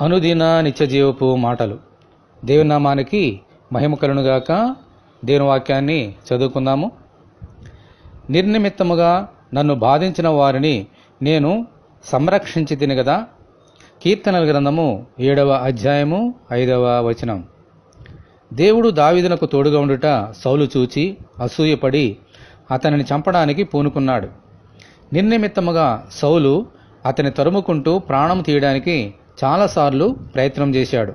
అనుదిన నిత్యజీవపు మాటలు. దేవుని నామానికి మహిమ కలుగునుగాక. దేవుని వాక్యాన్ని చదువుకుందాము. నిర్నిమిత్తముగా నన్ను బాధించిన వారిని నేను సంరక్షించి తిని గదా. కీర్తనల గ్రంథము 7వ అధ్యాయము 5వ వచనం. దేవుడు దావీదునకు తోడుగా ఉండుట సౌలు చూచి అసూయపడి అతనిని చంపడానికి పూనుకున్నాడు. నిర్నిమిత్తముగా సౌలు అతని తరుముకుంటూ ప్రాణం తీయడానికి చాలాసార్లు ప్రయత్నం చేశాడు.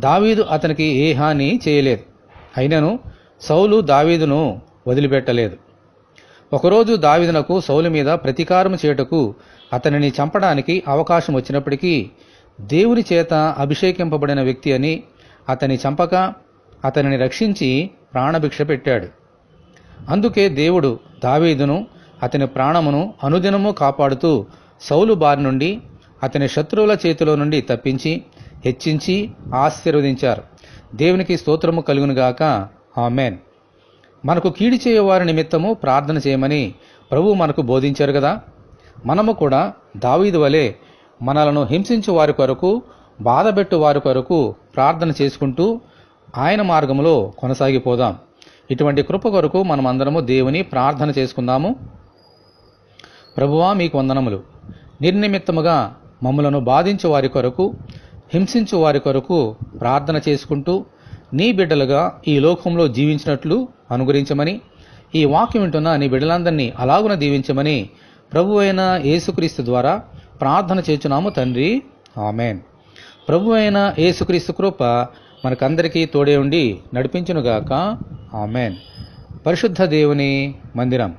దావీదు అతనికి ఏ హాని చేయలేదు. అయినను సౌలు దావీదును వదిలిపెట్టలేదు. ఒకరోజు దావీదునకు సౌలు మీద ప్రతీకారం చేయుటకు అతనిని చంపడానికి అవకాశం వచ్చినప్పటికీ దేవుని చేత అభిషేకింపబడిన వ్యక్తి అని అతని చంపక అతనిని రక్షించి ప్రాణభిక్ష పెట్టాడు. అందుకే దేవుడు దావీదును అతని ప్రాణమును అనుదినము కాపాడుతూ సౌలు బారి నుండి అతని శత్రువుల చేతిలో నుండి తప్పించి హెచ్చించి ఆశీర్వదించారు. దేవునికి స్తోత్రము కలుగునుగాక. ఆమేన్. మనకు కీడు చేయవారి నిమిత్తము ప్రార్థన చేయమని ప్రభువు మనకు బోధించారు కదా. మనము కూడా దావీదు వలె మనలను హింసించు వారి కొరకు, బాధపెట్టు వారి కొరకు ప్రార్థన చేసుకుంటూ ఆయన మార్గంలో కొనసాగిపోదాం. ఇటువంటి కృప కొరకు మనమందరము దేవుని ప్రార్థన చేసుకుందాము. ప్రభువా, మీకు వందనములు. నిర్నిమిత్తముగా మమ్మలను బాధించు వారి కొరకు, హింసించు వారి కొరకు ప్రార్థన చేసుకుంటూ నీ బిడ్డలుగా ఈ లోకంలో జీవించినట్లు అనుగ్రహించమని, ఈ వాక్యం వింటున్న నీ బిడ్డలందరినీ అలాగున దీవించమని ప్రభు అయిన యేసుక్రీస్తు ద్వారా ప్రార్థన చేస్తున్నాము తండ్రి. ఆమేన్. ప్రభు అయిన యేసుక్రీస్తు కృప మనకందరికీ తోడే ఉండి నడిపించునుగాక. ఆమేన్. పరిశుద్ధ దేవుని మందిరం.